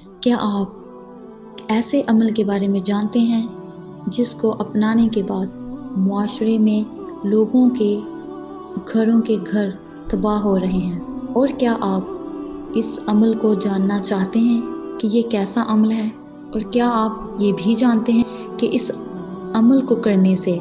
क्या आप ऐसे अमल के बारे में जानते हैं जिसको अपनाने के बाद मुआशरे में लोगों के घरों के घर तबाह हो रहे हैं? और क्या आप इस अमल को जानना चाहते हैं कि ये कैसा अमल है? और क्या आप ये भी जानते हैं कि इस अमल को करने से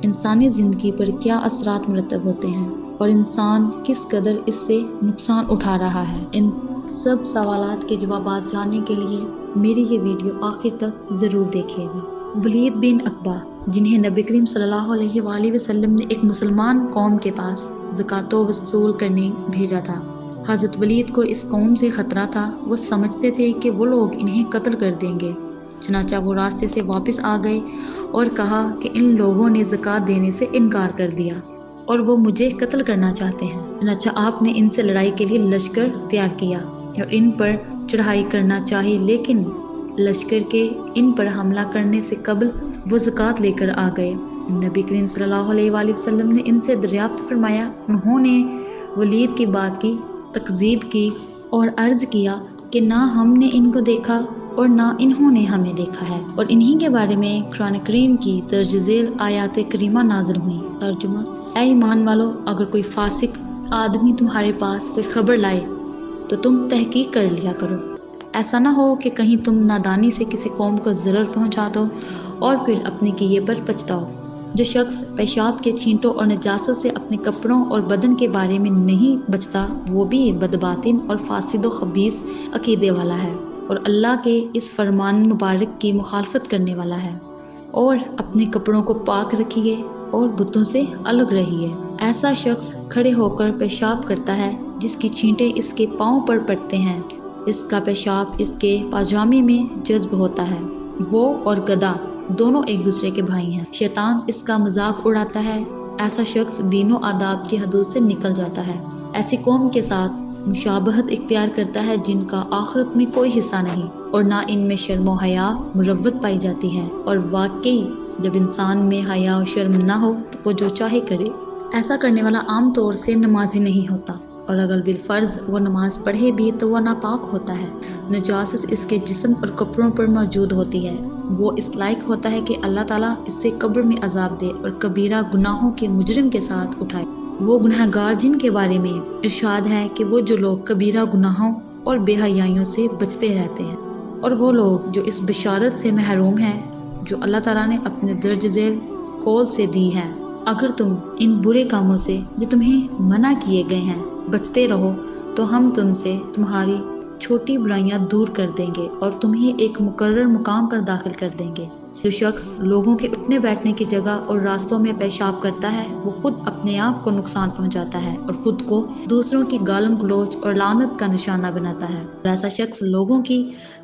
इंसानी ज़िंदगी पर क्या असरात मुरतब होते हैं और इंसान किस कदर इससे नुकसान उठा रहा है? इन सब सवालात के जवाबात जानने के लिए मेरी ये वीडियो आखिर तक ज़रूर देखिएगा। वलीद बिन अकबा, जिन्हें नबी करीम सल्लल्लाहु अलैहि वसल्लम ने एक मुसलमान कौम के पास ज़कातो वसूल करने भेजा था। हज़रत वलीद को इस कौम से ख़तरा था। वो समझते थे कि वो लोग इन्हें कत्ल कर देंगे। चनाचा वो रास्ते से वापस आ गए और कहा कि इन लोगों ने ज़कात देने से इनकार कर दिया और वो मुझे कत्ल करना चाहते हैं। चनाचा आपने इनसे लड़ाई के लिए लश्कर तैयार किया और इन पर चढ़ाई करना चाहिए, लेकिन लश्कर के इन पर हमला करने से कबल वो ज़कात लेकर आ गए। नबी करीम सल्लल्लाहु अलैहि वसल्लम ने इनसे दरियाफ्त फरमाया। उन्होंने वलीद की बात की तकज़ीब की और अर्ज़ किया कि ना हमने इनको देखा और ना इन्होंने हमें देखा है। और इन्हीं के बारे में कुरान करीम की दर्ज झेल आयात करीमा नाज़िल हुई। तर्जुमा: ऐ ईमान वालों, अगर कोई फासिक आदमी तुम्हारे पास कोई खबर लाए तो तुम तहकीक कर लिया करो। ऐसा ना हो कि कहीं तुम नादानी से किसी कौम को ज़रर पहुंचा दो और फिर अपने किए पर पछताओ। जो शख्स पेशाब के छींटों और नजासत से अपने कपड़ों और बदन के बारे में नहीं बचता, वो भी बदबातिन और फासिद खबीस अकीदे वाला है और अल्लाह के इस फरमान मुबारक की मुखालफत करने वाला है। और अपने कपड़ों को पाक रखिए और बुतों से अलग रहिए। ऐसा शख्स खड़े होकर पेशाब करता है जिसकी छींटें इसके पाँव पर पड़ते हैं। इसका पेशाब इसके पाजामे में जज्ब होता है। वो और गधा दोनों एक दूसरे के भाई हैं। शैतान इसका मजाक उड़ाता है। ऐसा शख्स दीनों आदाब की हदूद से निकल जाता है। ऐसी कौम के साथ मुशाबहत इख्तियार करता है जिनका आखिरत में कोई हिस्सा नहीं और ना इनमें शर्म व हया मुरव्वत पाई जाती है। और वाकई जब इंसान में हया और शर्म ना हो तो वो जो चाहे करे। ऐसा करने वाला आम तौर से नमाजी नहीं होता और अगर बिलफर्ज वो नमाज पढ़े भी तो वह नापाक होता है। नजासत इसके जिस्म और कपड़ों पर मौजूद होती है। वो इस लायक होता है कि अल्लाह ताला इससे कब्र में अजाब दे और कबीरा गुनाहों के मुजरिम के साथ उठाए। वो गुनहगार जिनके बारे में इरशाद है कि वो जो लोग कबीरा गुनाहों और बेहयाइयों से बचते रहते हैं, और वो लोग जो इस बिशारत से महरूम हैं जो अल्लाह ताला ने अपने दर्ज झेल कौल से दी है। अगर तुम इन बुरे कामों से जो तुम्हें मना किए गए हैं बचते रहो तो हम तुमसे तुम्हारी छोटी बुराइयां दूर कर देंगे और तुम्हें एक मुकर्रर मुकाम पर दाखिल कर देंगे। जो शख्स लोगों के उठने बैठने की जगह और रास्तों में पेशाब करता है वो खुद अपने आप को नुकसान पहुंचाता है और खुद को दूसरों की गालम गलोच और लानत का निशाना बनाता है। और ऐसा शख्स लोगों की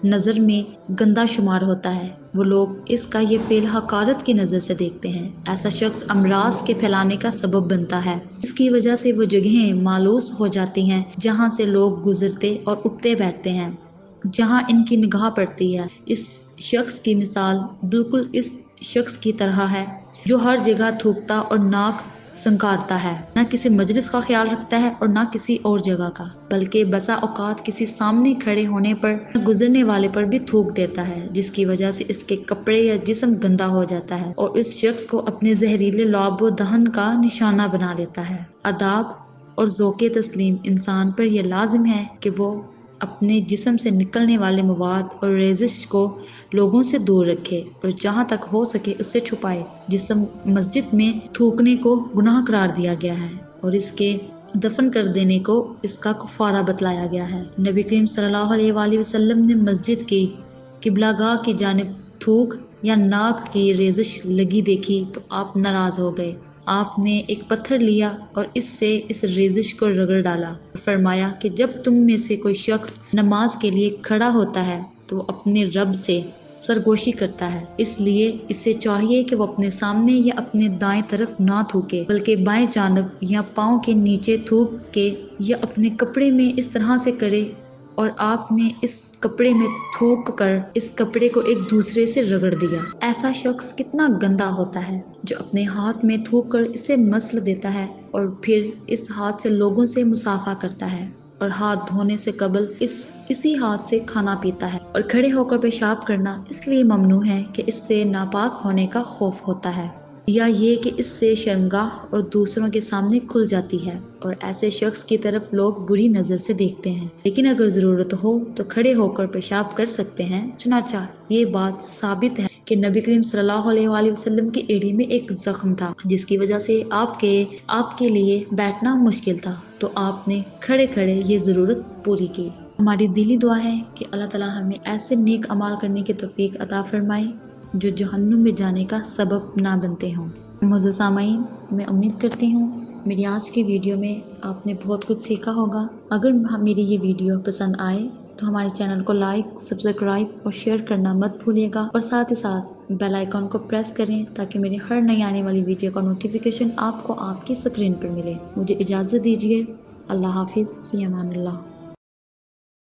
नज़र में गंदा शुमार होता है। वो लोग इसका ये फेल हकारत की नज़र से देखते हैं। ऐसा शख्स अमराज के फैलाने का सबब बनता है। इसकी वजह से वो जगहें मालूस हो जाती हैं जहाँ से लोग गुजरते और उठते बैठते हैं, जहाँ इनकी निगाह पड़ती है। इस शख्स की मिसाल बिल्कुल इस शख्स की तरह है जो हर जगह थूकता और नाक संकारता है, ना किसी मजलिस का ख्याल रखता है और ना किसी और जगह का, बल्कि बसा औकात किसी सामने खड़े होने पर गुजरने वाले पर भी थूक देता है, जिसकी वजह से इसके कपड़े या जिस्म गंदा हो जाता है और इस शख्स को अपने जहरीले लौब दहन का निशाना बना लेता है। अदाब और ज़ौक़े तस्लीम इंसान पर यह लाजिम है कि वो अपने जिस्म से निकलने वाले मवाद और रेजिश को लोगों से दूर रखे और जहाँ तक हो सके उससे छुपाए। जिस्म मस्जिद में थूकने को गुनाह करार दिया गया है और इसके दफन कर देने को इसका कुफारा बतलाया गया है। नबी करीम सल्लल्लाहु अलैहि वसल्लम ने मस्जिद की किबलागाह की जानिब थूक या नाक की रेजिश लगी देखी तो आप नाराज़ हो गए। आपने एक पत्थर लिया और इससे इस रेजिश को रगड़ डाला और फरमाया कि जब तुम में से कोई शख्स नमाज के लिए खड़ा होता है तो वो अपने रब से सरगोशी करता है, इसलिए इससे चाहिए कि वो अपने सामने या अपने दाएं तरफ ना थूके बल्कि बाएं जानब या पाँव के नीचे थूक के या अपने कपड़े में इस तरह से करे और आपने इस कपड़े में थूक कर इस कपड़े को एक दूसरे से रगड़ दिया। ऐसा शख्स कितना गंदा होता है जो अपने हाथ में थूक कर इसे मसल देता है और फिर इस हाथ से लोगों से मुसाफा करता है। और हाथ धोने से कबल इसी हाथ से खाना पीता है। और खड़े होकर पेशाब करना इसलिए ममनू है कि इससे नापाक होने का खौफ होता है, या ये कि इससे शर्मगाह और दूसरों के सामने खुल जाती है और ऐसे शख्स की तरफ लोग बुरी नज़र से देखते हैं। लेकिन अगर ज़रूरत हो तो खड़े होकर पेशाब कर सकते हैं। चुनाचा ये बात साबित है कि नबी करीम सल्लल्लाहु अलैहि वसल्लम की एड़ी में एक जख्म था, जिसकी वजह से आपके लिए बैठना मुश्किल था, तो आपने खड़े खड़े ये ज़रूरत पूरी की। हमारी दिली दुआ है कि अल्लाह ताला हमें ऐसे नेक अमाल करने की तौफीक अता फरमाए जो जहन्नुम में जाने का सबब ना बनते हों। मुझे सामाईन, मैं उम्मीद करती हूँ मेरी आज की वीडियो में आपने बहुत कुछ सीखा होगा। अगर मेरी ये वीडियो पसंद आए तो हमारे चैनल को लाइक, सब्सक्राइब और शेयर करना मत भूलिएगा और साथ ही साथ बेल आइकॉन को प्रेस करें ताकि मेरी हर नई आने वाली वीडियो का नोटिफिकेशन आपको आपकी स्क्रीन पर मिले। मुझे इजाज़त दीजिए। अल्लाह हाफिज़, फ़ी अमानिल्लाह।